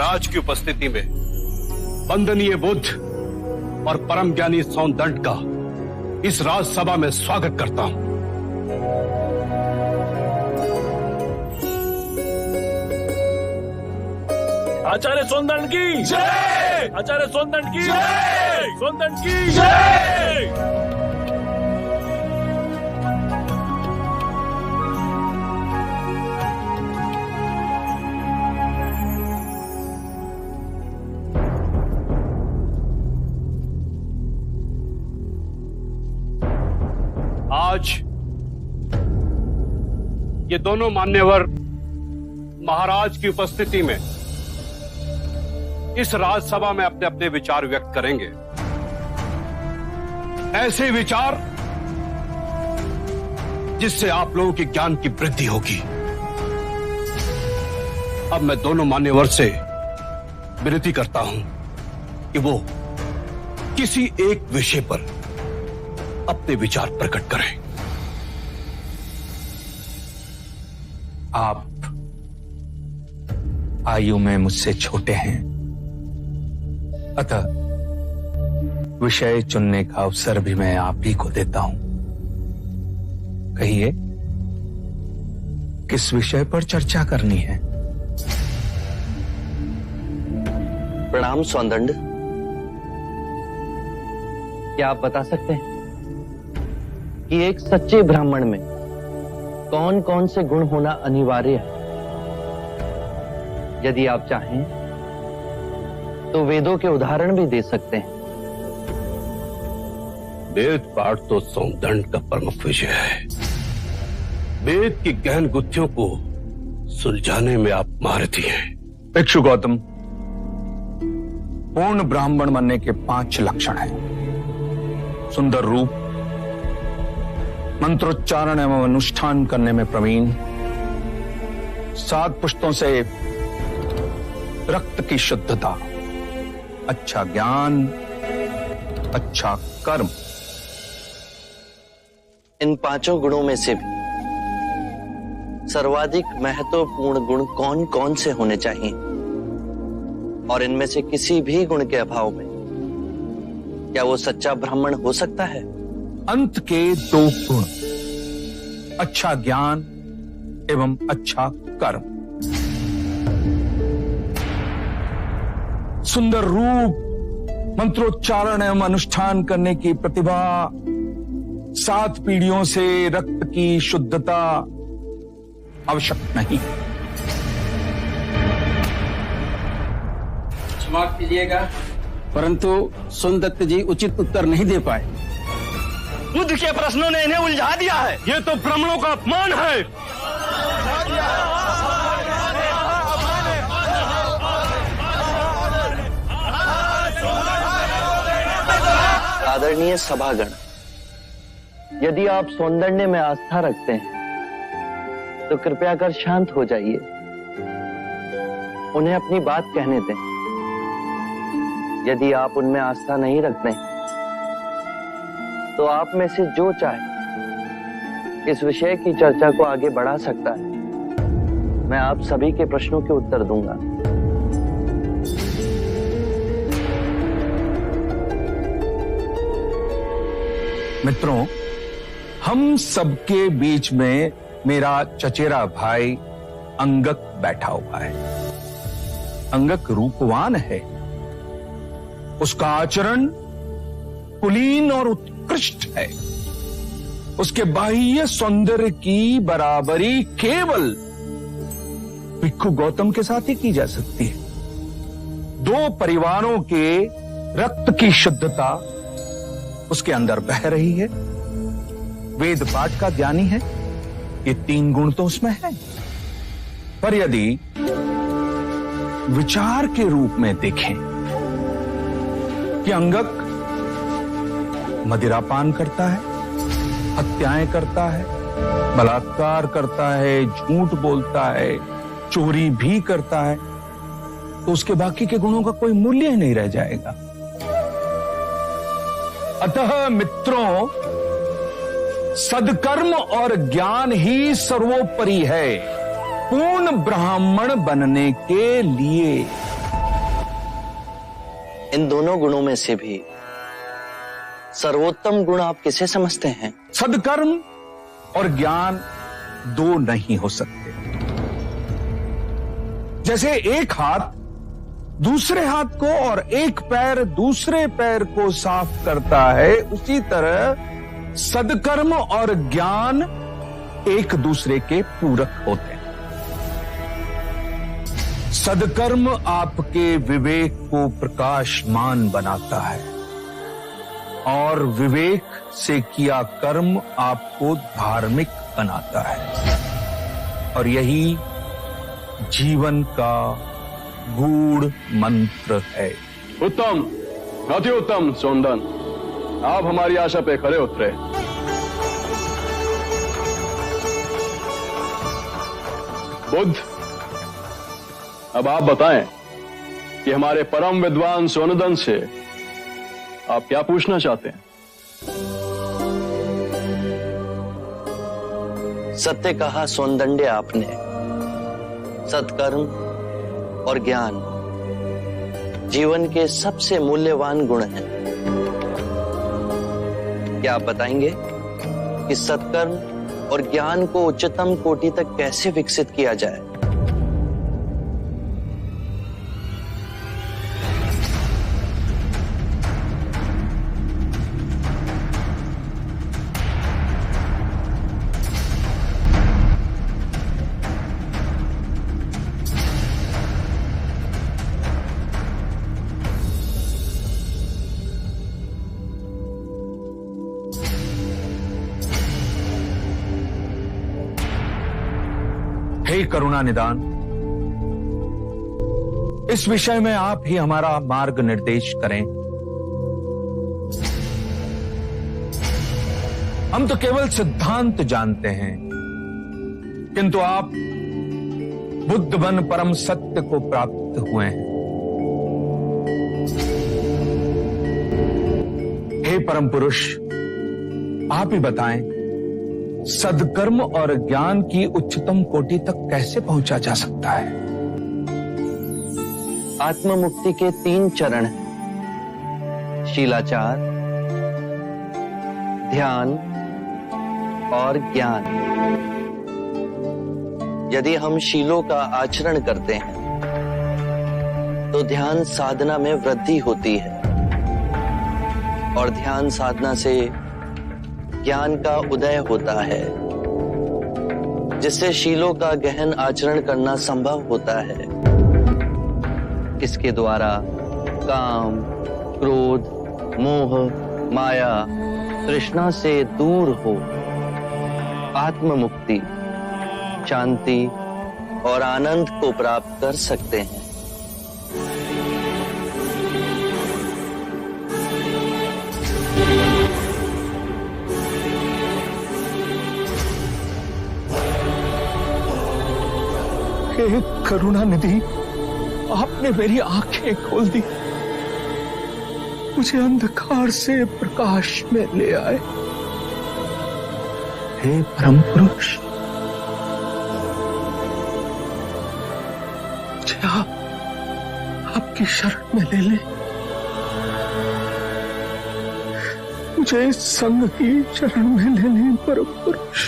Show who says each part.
Speaker 1: महाराज की उपस्थिति में वंदनीय बुद्ध और परम ज्ञानी सौंदंड का इस राजसभा में स्वागत करता हूं।
Speaker 2: आचार्य सौंदंड की जय! आचार्य सौंदंड की जय! सौंदंड की जय!
Speaker 1: आज ये दोनों मान्यवर महाराज की उपस्थिति में इस राजसभा में अपने अपने विचार व्यक्त करेंगे। ऐसे विचार जिससे आप लोगों के ज्ञान की वृद्धि होगी। अब मैं दोनों मान्यवर से विनती करता हूं कि वो किसी एक विषय पर अपने विचार प्रकट करें।
Speaker 3: आप आयु में मुझसे छोटे हैं, अतः विषय चुनने का अवसर भी मैं आप ही को देता हूं। कहिए, किस विषय पर चर्चा करनी है?
Speaker 4: प्रणाम सौंदंड। क्या आप बता सकते हैं कि एक सच्चे ब्राह्मण में कौन कौन से गुण होना अनिवार्य है? यदि आप चाहें तो वेदों के उदाहरण भी दे सकते हैं।
Speaker 1: वेद पाठ तो सौंदंड का प्रमुख विषय है। वेद की गहन गुत्थियों को सुलझाने में आप महारथी हैं।
Speaker 3: भिक्षु गौतम, पूर्ण ब्राह्मण बनने के 5 लक्षण हैं। सुंदर रूप, मंत्रोच्चारण एवं अनुष्ठान करने में प्रवीण, 7 पुष्टों से रक्त की शुद्धता, अच्छा ज्ञान, अच्छा कर्म।
Speaker 4: इन 5 गुणों में से भी सर्वाधिक महत्वपूर्ण गुण कौन कौन से होने चाहिए? और इनमें से किसी भी गुण के अभाव में क्या वो सच्चा ब्राह्मण हो सकता है?
Speaker 3: अंत के 2 गुण, अच्छा ज्ञान एवं अच्छा कर्म। सुंदर रूप, मंत्रोच्चारण एवं अनुष्ठान करने की प्रतिभा, 7 पीढ़ियों से रक्त की शुद्धता आवश्यक नहीं।
Speaker 5: क्षमा कीजिएगा, परंतु सोनदत्त जी उचित उत्तर नहीं दे पाए।
Speaker 4: बुद्ध के प्रश्नों ने इन्हें उलझा दिया है।
Speaker 1: ये तो ब्राह्मणों का अपमान है।
Speaker 4: आदरणीय सभागण, यदि आप सौंदर्य में आस्था रखते हैं तो कृपया कर शांत हो जाइए। उन्हें अपनी बात कहने दें। यदि आप उनमें आस्था नहीं रखते तो आप में से जो चाहे इस विषय की चर्चा को आगे बढ़ा सकता है। मैं आप सभी के प्रश्नों के उत्तर दूंगा।
Speaker 3: मित्रों, हम सबके बीच में मेरा चचेरा भाई अंगक बैठा हुआ है। अंगक रूपवान है, उसका आचरण कुलीन और उत्कृष्ट है। उसके बाह्य सौंदर्य की बराबरी केवल भिक्षु गौतम के साथ ही की जा सकती है। 2 परिवारों के रक्त की शुद्धता उसके अंदर बह रही है। वेद पाठ का ज्ञानी है, ये 3 गुण तो उसमें है। पर यदि विचार के रूप में देखें कि अंगक मदिरापान करता है, हत्याएं करता है, बलात्कार करता है, झूठ बोलता है, चोरी भी करता है, तो उसके बाकी के गुणों का कोई मूल्य ही नहीं रह जाएगा। अतः मित्रों, सदकर्म और ज्ञान ही सर्वोपरि है पूर्ण ब्राह्मण बनने के लिए।
Speaker 4: इन दोनों गुणों में से भी सर्वोत्तम गुण आप किसे समझते हैं?
Speaker 3: सदकर्म और ज्ञान दो नहीं हो सकते। जैसे एक हाथ दूसरे हाथ को और एक पैर दूसरे पैर को साफ करता है, उसी तरह सदकर्म और ज्ञान एक दूसरे के पूरक होते हैं। सदकर्म आपके विवेक को प्रकाशमान बनाता है और विवेक से किया कर्म आपको धार्मिक बनाता है, और यही जीवन का गूढ़ मंत्र है।
Speaker 6: उत्तम, अति उत्तम सोनदन, आप हमारी आशा पे खरे उतरे। बुद्ध, अब आप बताएं कि हमारे परम विद्वान सोनदन से आप क्या पूछना चाहते हैं?
Speaker 4: सत्य कहा सोनदंडे आपने। सत्कर्म और ज्ञान जीवन के सबसे मूल्यवान गुण हैं। क्या आप बताएंगे कि सत्कर्म और ज्ञान को उच्चतम कोटि तक कैसे विकसित किया जाए?
Speaker 3: हे करुणा निदान, इस विषय में आप ही हमारा मार्ग निर्देश करें। हम तो केवल सिद्धांत जानते हैं, किंतु आप बुद्ध बन परम सत्य को प्राप्त हुए हैं। हे परम पुरुष, आप ही बताएं, सदकर्म और ज्ञान की उच्चतम कोटि तक कैसे पहुंचा जा सकता है?
Speaker 4: आत्म मुक्ति के 3 चरण हैं: शीलाचार, ध्यान और ज्ञान। यदि हम शीलों का आचरण करते हैं तो ध्यान साधना में वृद्धि होती है, और ध्यान साधना से ज्ञान का उदय होता है, जिससे शीलों का गहन आचरण करना संभव होता है। इसके द्वारा काम, क्रोध, मोह, माया, तृष्णा से दूर हो आत्म मुक्ति, शांति और आनंद को प्राप्त कर सकते हैं।
Speaker 3: हे करुणा निधि, आपने मेरी आंखें खोल दी, मुझे अंधकार से प्रकाश में ले आए। हे परम पुरुष, मुझे आपकी शरण में ले ले। मुझे इस संग की शरण में ले ले परम पुरुष।